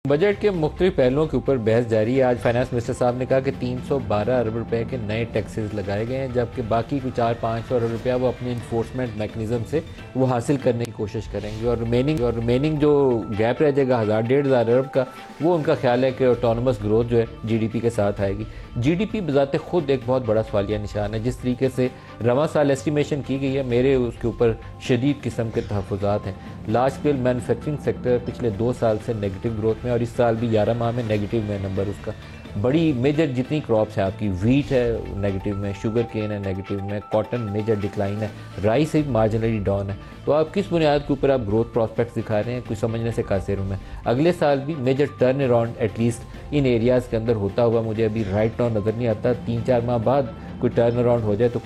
Budget के मुख्तलिफ पहलुओं के ऊपर बहस जारी है। आज फाइनेंस मिनिस्टर साहब ने कहा कि 312 अरब रुपए के नए टैक्सेस लगाए गए हैं, जबकि बाकी कुछ 400-500 अरब रुपया वो अपने इन्फोर्समेंट मैकेनिज्म से वो हासिल करने की कोशिश करेंगे और रिमेनिंग जो गैप रह जाएगा 1000-1500 अरब का, वो उनका ख्याल है कि ऑटोनमस ग्रोथ जो है जीडीपी के साथ आएगी। जीडीपी बजाते खुद एक बहुत बड़ा सवालिया निशान है। जिस तरीके से रवा साल एस्टिमेशन की गई है, मेरे उसके ऊपर शदीद किस्म के तहफ़्फ़ुज़ात हैं। लार्ज स्केल मैन्युफैक्चरिंग सेक्टर पिछले 2 साल से नेगेटिव ग्रोथ में, और इस साल भी 11 माह में नेगेटिव में नंबर उसका। बड़ी मेजर जितनी क्रॉप्स है आपकी, वीट है नेगेटिव में, शुगर केन है नेगेटिव में, कॉटन मेजर डिक्लाइन है, राइस एक मार्जिनली डाउन है। तो आप किस बुनियाद के ऊपर आप ग्रोथ प्रॉस्पेक्ट्स दिखा रहे हैं, कुछ समझने से कासिर हूँ मैं। अगले साल भी major turn around at least in areas के अंदर होता हुआ मुझे अभी राइट नाउ नज़र नहीं आता। 3-4 माह बाद कोई टर्न अराउंड हो जाए तो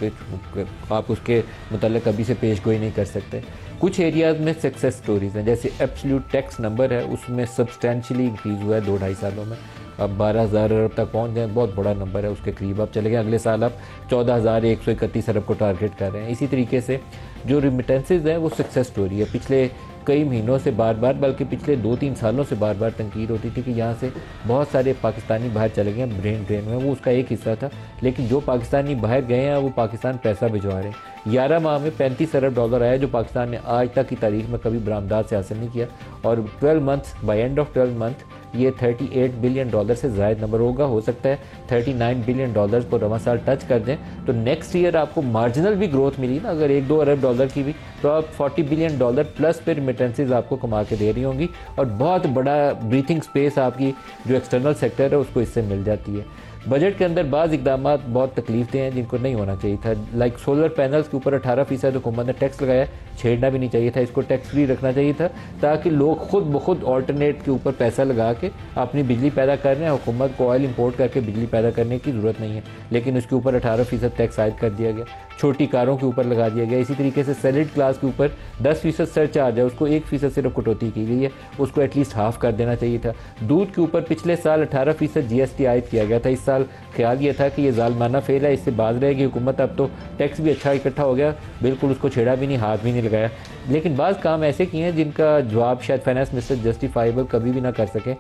आप उसके मुतल्लिक़ अभी से पेश गोई नहीं कर सकते। कुछ एरियाज़ में सक्सेस स्टोरीज़ हैं, जैसे एब्सोल्यूट टैक्स नंबर है उसमें सब्सटेंशियली इंक्रीज़ हुआ है 2-2.5 सालों में। अब 12,000 अरब तक पहुंच जाए, बहुत बड़ा नंबर है, उसके करीब आप चले गए। अगले साल आप 14,131 अरब को टारगेट कर रहे हैं। इसी तरीके से जो रिमिटेंसेज है वो सक्सेस स्टोरी है। पिछले कई महीनों से बार बार, बल्कि पिछले 2-3 सालों से बार बार तनकीद होती थी कि यहाँ से बहुत सारे पाकिस्तानी बाहर चले गए हैं ब्रेन ड्रेन में, वो उसका एक हिस्सा था। लेकिन जो पाकिस्तानी बाहर गए हैं वो पाकिस्तान पैसा भिजवा रहे हैं। 11 माह में 35 अरब डॉलर आया, जो पाकिस्तान ने आज तक की तारीख में कभी बरामदात से हासिल नहीं किया। और 12 months, by end of 12 month ये 38 बिलियन डॉलर से ज़ायद नंबर होगा। हो सकता है 39 बिलियन डॉलर को रवा साल टच कर दें, तो नेक्स्ट ईयर आपको मार्जिनल भी ग्रोथ मिली ना, अगर 1-2 अरब डॉलर की भी, तो आप 40 बिलियन डॉलर प्लस पे रिमिटेंसेज आपको कमा के दे रही होंगी। और बहुत बड़ा ब्रीथिंग स्पेस आपकी जो एक्सटर्नल सेक्टर है उसको इससे मिल जाती है। बजट के अंदर बाज़ इकदाम बहुत तकलीफते हैं जिनको नहीं होना चाहिए था। लाइक सोलर पैनल्स के ऊपर 18% हुकूमत ने टैक्स लगाया, छेड़ना भी नहीं चाहिए था, इसको टैक्स फ्री रखना चाहिए था, ताकि लोग खुद ब खुद ऑल्टरनेट के ऊपर पैसा लगा के अपनी बिजली पैदा कर रहे हैं। हुकूमत को ऑयल इंपोर्ट करके बिजली पैदा करने की ज़रूरत नहीं है, लेकिन उसके ऊपर 18% टैक्स आयद कर दिया गया। छोटी कारों के ऊपर लगा दिया गया। इसी तरीके से सैलरी क्लास के ऊपर 10% सरचार्ज है, उसको 1% सिर्फ कटौती की गई है, उसको एटलीस्ट हाफ कर देना चाहिए था। दूध के ऊपर पिछले साल 18% जीएसटी आयद किया गया था। इस साल ख्याल ये था कि ये जालमाना फेल है, इससे बाज रहेगी हुकूमत। अब तो टैक्स भी अच्छा इकट्ठा हो गया, बिल्कुल उसको छेड़ा भी नहीं, हाथ भी नहीं लगाया। लेकिन बाज़ काम ऐसे किए हैं जिनका जवाब शायद फाइनेंस मिनिस्टर जस्टिफाइबल कभी भी ना कर सकें।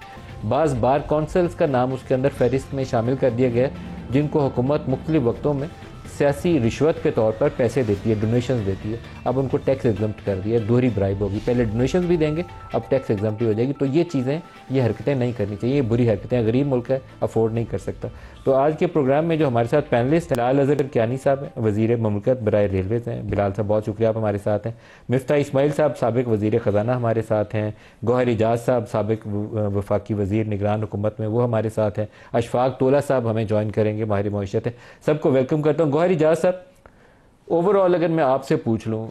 बाज़ बार काउंसिल्स का नाम उसके अंदर फहरिस्त में शामिल कर दिया गया, जिनको हुकूमत मुख्तलिफ वक्तों में सियासी रिश्वत के तौर पर पैसे देती है, डोनेशंस देती है। अब उनको टैक्स एग्जम्प्ट कर दिया, दोहरी ब्राइब होगी। पहले डोनेशंस भी देंगे, अब टैक्स एग्जम्प्ट भी हो जाएगी। तो ये चीज़ें, ये हरकतें नहीं करनी चाहिए, ये बुरी हरकतें। गरीब मुल्क है, अफोर्ड नहीं कर सकता। तो आज के प्रोग्राम में जो हमारे साथ पैनलिस्ट बिलाल अजहर कियानी साहब हैं, वज़ीर ममलकत बराए रेलवेज़ हैं। बिलाल साहब बहुत शुक्रिया, आप हमारे साथ हैं। मिफ्ता इस्माइल साहब साबिक वज़ीर ख़जाना हमारे साथ हैं। गौहर इजाज़ साहब साबिक वफाकी वज़ीर निगरान हुकूमत में, वो हमारे साथ हैं। अशफाक तोला साहब हमें ज्वाइन करेंगे, माहिर मईशत है। सबको वेलकम करता हूँ। गौहर इजाज़ साहब, ओवरऑल अगर मैं आपसे पूछ लूँ,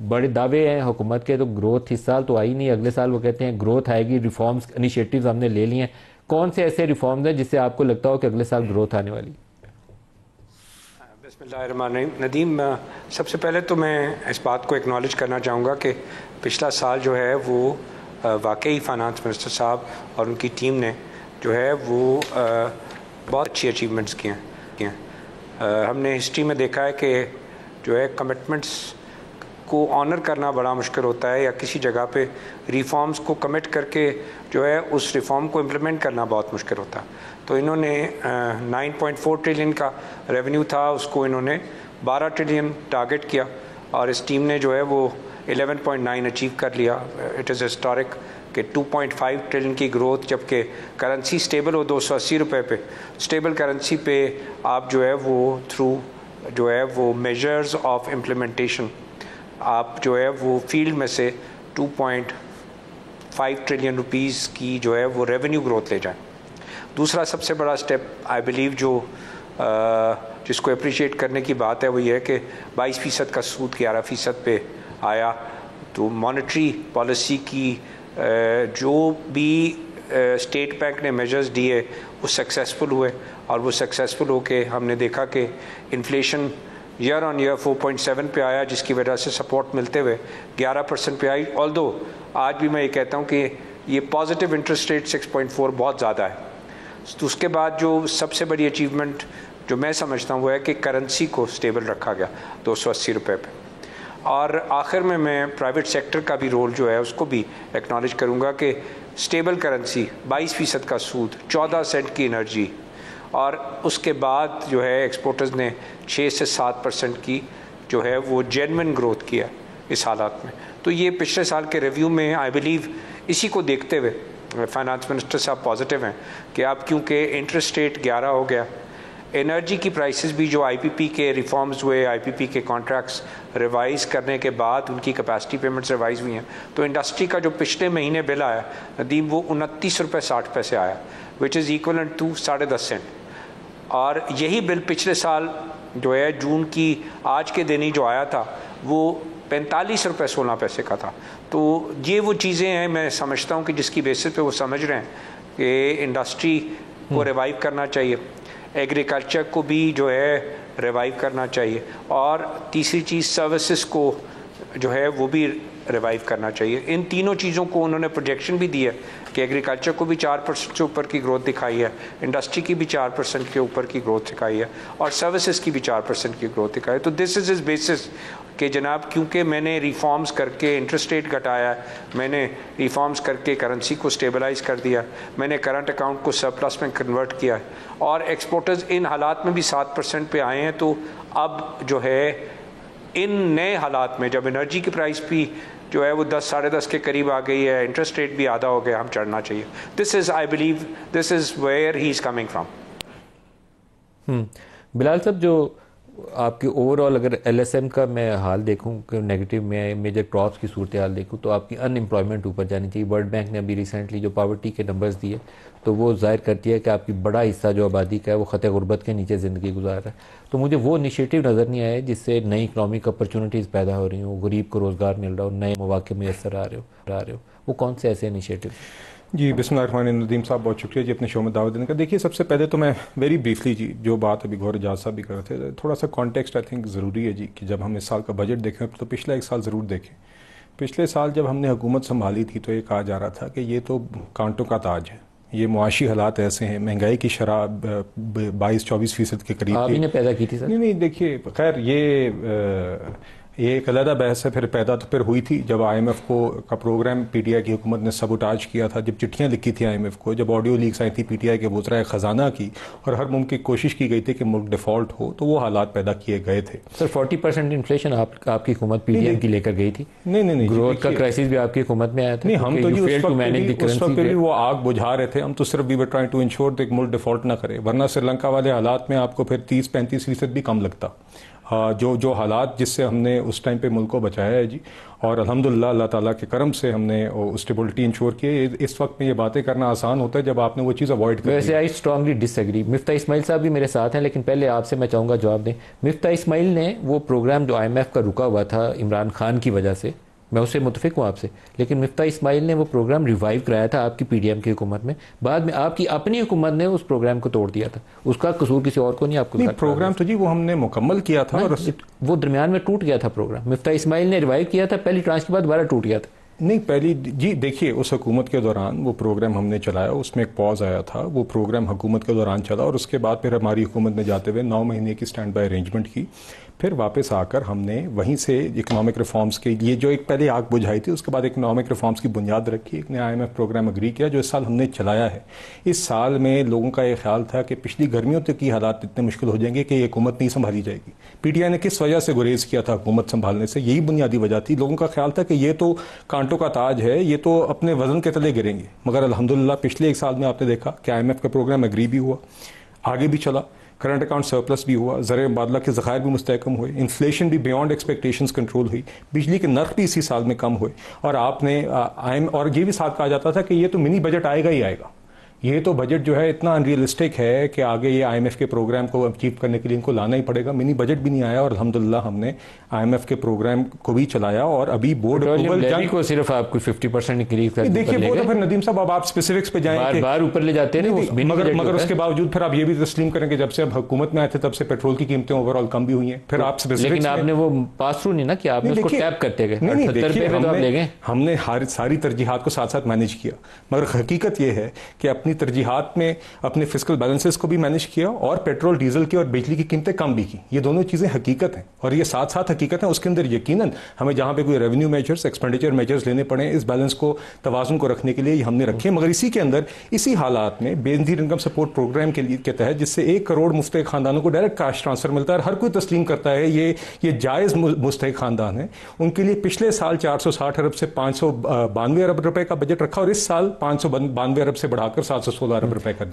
बड़े दावे हैं हुकूमत के, तो ग्रोथ इस साल तो आई नहीं, अगले साल वो कहते हैं ग्रोथ आएगी, रिफॉर्म्स इनिशिएटिव्स हमने ले लिए हैं। कौन से ऐसे रिफॉर्म्स हैं जिससे आपको लगता हो कि अगले साल ग्रोथ आने वाली? बिस्मिल्लाहिर्रहमानिर्रहीम। नदीम, सबसे पहले तो मैं इस बात को एक्नॉलेज करना चाहूँगा कि पिछला साल जो है वो वाकई फाइनेंस मिनिस्टर साहब और उनकी टीम ने जो है वो बहुत अच्छी अचीवमेंट्स किए हैं। हमने हिस्ट्री में देखा है कि जो है कमिटमेंट्स को ऑनर करना बड़ा मुश्किल होता है, या किसी जगह पे रिफॉर्म्स को कमिट करके जो है उस रिफॉर्म को इम्प्लीमेंट करना बहुत मुश्किल होता है। तो इन्होंने 9.4 ट्रिलियन का रेवेन्यू था, उसको इन्होंने 12 ट्रिलियन टारगेट किया, और इस टीम ने जो है वो 11.9 अचीव कर लिया। इट इज़ हिस्टोरिक कि 2.5 ट्रिलियन की ग्रोथ, जबकि करेंसी स्टेबल हो 280 रुपये पे, स्टेबल करेंसी पे आप जो है वो थ्रू जो है वो मेजर्स ऑफ इम्प्लीमेंटेशन आप जो है वो फील्ड में से 2.5 ट्रिलियन रुपीस की जो है वो रेवेन्यू ग्रोथ ले जाएं। दूसरा सबसे बड़ा स्टेप आई बिलीव जो जिसको अप्रिशिएट करने की बात है वो ये है कि 22% का सूद 11% पे आया। तो मॉनेटरी पॉलिसी की जो भी स्टेट बैंक ने मेजर्स दिए वो सक्सेसफुल हुए, और वो सक्सेसफुल होके हमने देखा कि इन्फ्लेशन ईयर ऑन ईयर 4.7 पे आया, जिसकी वजह से सपोर्ट मिलते हुए 11% पे आई। ऑल्दो आज भी मैं ये कहता हूँ कि ये पॉजिटिव इंटरेस्ट रेट 6.4 बहुत ज़्यादा है। तो उसके बाद जो सबसे बड़ी अचीवमेंट जो मैं समझता हूँ वो है कि करेंसी को स्टेबल रखा गया 280 रुपये पे। और आखिर में मैं प्राइवेट सेक्टर का भी रोल जो है उसको भी एक्नॉलेज करूँगा कि स्टेबल करेंसी, 22% का सूद, 14 सेंट की एनर्जी, और उसके बाद जो है एक्सपोर्टर्स ने 6 से 7% की जो है वो जेन्युइन ग्रोथ किया इस हालात में। तो ये पिछले साल के रिव्यू में आई बिलीव इसी को देखते हुए फाइनेंस मिनिस्टर साहब पॉजिटिव हैं कि अब क्योंकि इंटरेस्ट रेट 11 हो गया, एनर्जी की प्राइसेस भी जो आईपीपी के रिफॉर्म्स हुए, आईपीपी के कॉन्ट्रैक्ट्स रिवाइज करने के बाद उनकी कैपेसिटी पेमेंट्स रिवाइज हुई हैं, तो इंडस्ट्री का जो पिछले महीने बिल आया नदीम वो 29 रुपये 60 पैसे आया, which is equivalent to 10.5 cent. और यही बिल पिछले साल जो है जून की आज के दिन ही जो आया था वो 45 रुपये 16 पैसे का था। तो ये वो चीज़ें हैं, मैं समझता हूँ कि जिसकी बेसिस पे वो समझ रहे हैं कि इंडस्ट्री को रिवाइव करना चाहिए, एग्रीकल्चर को भी जो है रिवाइव करना चाहिए, और तीसरी चीज़ सर्विसेज को जो है वो भी रिवाइव करना चाहिए। इन तीनों चीज़ों को उन्होंने प्रोजेक्शन भी दी है कि एग्रीकल्चर को भी 4% से ऊपर की ग्रोथ दिखाई है, इंडस्ट्री की भी 4% के ऊपर की ग्रोथ दिखाई है, और सर्विसेज की भी 4% की ग्रोथ दिखाई है। तो दिस इज़ इज बेसिस कि जनाब क्योंकि मैंने रिफॉर्म्स करके इंटरेस्ट रेट घटाया है, मैंने रिफॉर्म्स करके करेंसी को स्टेबलाइज कर दिया, मैंने करंट अकाउंट को सरप्लस में कन्वर्ट किया है, और एक्सपोर्टर्स इन हालात में भी 7% पे आए हैं। तो अब जो है इन नए हालात में जब एनर्जी की प्राइस भी जो है वो 10 साढ़े 10 के करीब आ गई है, इंटरेस्ट रेट भी आधा हो गया, हम चढ़ना चाहिए। This is I believe this is where he is coming from. Bilal साहब, जो आपके ओवरऑल अगर एलएसएम का मैं हाल देखूं कि नेगेटिव में मेजर क्रॉप्स की सूरत हाल देखूं तो आपकी अनएम्प्लॉयमेंट ऊपर जानी चाहिए। वर्ल्ड बैंक ने अभी रिसेंटली जो पॉवर्टी के नंबर्स दिए तो वो जाहिर करती है कि आपकी बड़ा हिस्सा जो आबादी का है वो ख़त गुर्बत के नीचे ज़िंदगी गुजार रहा है। तो मुझे वो इनिशिएटिव नज़र नहीं आया जिससे नई इकनॉमिक अपॉर्चुनिटीज़ पैदा हो रही हो, गरीब को रोज़गार मिल रहा हो, नए मौके मैसर आ रहे हो, वो कौन से ऐसे इनिशिएटिव? जी बिस्मिल्लाहिर्रहमानिर्रहीम। नदीम साहब बहुत शुक्रिया जी अपने शो में दावत देने का। देखिए सबसे पहले तो मैं वेरी ब्रीफली जी जो बात अभी गौर एजाज साहब भी कर रहे थे, थोड़ा सा कॉन्टेक्स्ट आई थिंक ज़रूरी है जी कि जब हम इस साल का बजट देखें तो पिछला एक साल ज़रूर देखें। पिछले साल जब हमने हुकूमत संभाली थी तो ये कहा जा रहा था कि ये तो कांटों का ताज है, ये मुआशी हालात ऐसे हैं, महंगाई की शरह 22-24% के करीब आपने पैदा की थी सर? नहीं देखिए खैर ये एक अलग बहस है। फिर पैदा तो फिर हुई थी जब आईएमएफ को का प्रोग्राम पीटीआई की हुकूमत ने सबोटाज किया था, जब चिट्ठियां लिखी थी आईएमएफ को, जब ऑडियो लीक्स आई थी पीटीआई के वज़राए ख़जाना की, और हर मुमकिन कोशिश की गई थी कि मुल्क डिफ़ॉल्ट हो, तो वो हालात पैदा किए गए थे। सर 40% इन्फ्लेशन आपकी हुकूमत पीडीएम की लेकर गई थी। नहीं ग्रोथ का क्राइसिस भी आपकी हुकूमत में आया था। नहीं हम तो जी उस वक्त भी वो आग बुझा रहे थे, हम तो सिर्फ we were trying to ensure कि मुल्क डिफ़ॉल्ट ना करे, वरना श्रीलंका वाले हालात में आपको फिर 30-35% भी कम लगता। जो हालात जिससे हमने उस टाइम पे मुल्क को बचाया है जी, और अल्हम्दुलिल्लाह अल्लाह ताला के करम से हमने स्टेबिलिटी इंश्योर की है। इस वक्त में ये बातें करना आसान होता है जब आपने वो चीज़ अवॉइड कर। वैसे I strongly disagree. Miftah Ismail साहब भी मेरे साथ हैं, लेकिन पहले आपसे मैं चाहूँगा जवाब दें। मिफ्ता इस्माइल ने वो प्रोग्राम जो IMF का रुका हुआ था इमरान खान की वजह से, मैं उससे मुतफिक हूँ आपसे, लेकिन मिफ्ता इस्माइल ने वो प्रोग्राम रिवाइव कराया था आपकी पीडीएम की हुकूमत में। बाद में आपकी अपनी हुकूमत ने उस प्रोग्राम को तोड़ दिया था, उसका कसूर किसी और को नहीं, आपको नहीं। प्रोग्राम तो जी वो हमने मुकम्मल किया था और वो दरमियान में टूट गया था प्रोग्राम। मिफ्ता इस्माइल ने रिवाइव किया था, पहली ट्रांच के बाद दोबारा टूट गया था। नहीं पहली जी देखिए उस हुकूमत के दौरान वो प्रोग्राम हमने चलाया, उसमें एक पॉज आया था, वो प्रोग्राम हुकूमत के दौरान चला, और उसके बाद फिर हमारी हुकूमत ने जाते हुए 9 महीने की स्टैंड बाय अरेंजमेंट की। फिर वापस आकर हमने वहीं से इकनॉमिक रिफॉर्म्स के लिए जो एक पहले आग बुझाई थी, उसके बाद इकनॉमिक रिफॉर्म्स की बुनियाद रखी, एक नया IMF प्रोग्राम अग्री किया जो इस साल हमने चलाया है। इस साल में लोगों का ये ख्याल था कि पिछली गर्मियों तक की हालात इतने मुश्किल हो जाएंगे कि ये हुकूमत नहीं संभाली जाएगी। पीटीआई ने किस वजह से गुरेज किया था हुकूमत संभालने से, यही बुनियादी वजह थी। लोगों का ख्याल था कि ये तो कांटों का ताज है, ये तो अपने वजन के तले गिरेंगे। मगर अल्हम्दुलिल्लाह पिछले एक साल में आपने देखा कि IMF का प्रोग्राम अग्री भी हुआ, आगे भी चला, करंट अकाउंट सरप्लस भी हुआ, ज़र मुबादला के ज़खायर भी मुस्तहकम हुए, इन्फ्लेशन भी बियॉन्ड एक्सपेक्टेशंस कंट्रोल हुई, बिजली के नर्ख भी इसी साल में कम हुए, और आपने और ये भी साथ कहा जाता था कि ये तो मिनी बजट आएगा ही आएगा। ये तो बजट जो है इतना अनरियलिस्टिक है कि आगे ये IMF के प्रोग्राम को अचीव करने के लिए इनको लाना ही पड़ेगा। मिनी बजट भी नहीं आया, और अल्हम्दुलिल्लाह हमने IMF के प्रोग्राम को भी चलाया, और अभी बोर्ड अप्रूवल को सिर्फ आपको 50% इंक्रीज कर देखिए वो तो फिर नदीम साहब अब आप स्पेसिफिक्स पे जाएंगे, बार ऊपर ले जाते हैं, मगर उसके बावजूद फिर आप ये भी तस्लीम करेंगे जब से अब हुकूमत में आए थे तब से पेट्रोल की कीमतें ओवरऑल कम भी हुई हैं। फिर आप लेकिन आपने वो पास थ्रू नहीं ना कि आपने उसको टैप करते गए। हमने सारी तरजीहात को साथ साथ मैनेज किया, मगर हकीकत यह है कि अपनी अपनी तरजीहात में अपने फिस्कल बैलेंसेस को भी मैनेज किया और पेट्रोल डीजल की और बिजली की कीमतें कम भी की। ये दोनों चीज़ें हकीकत हैं और ये साथ साथ हकीकत है। उसके अंदर यकीनन हमें जहाँ पे कोई रेवेन्यू मेजर्स, एक्सपेंडिचर मेजर्स लेने पड़े इस बैलेंस को, तवाज़ुन को रखने के लिए हमने रखे। मगर इसी के अंदर इसी हालात में बेनज़ीर इनकम सपोर्ट प्रोग्राम के तहत जिससे 1 करोड़ मुस्तहिक खानदानों को डायरेक्ट कैश ट्रांसफर मिलता है और हर कोई तस्लीम करता है ये जायज़ मुस्तहिक खानदान है, उनके लिए पिछले साल 460 अरब से 592 अरब रुपए का बजट रखा और इस साल 592 अरब से बढ़ाकर 716 अरब रुपए का।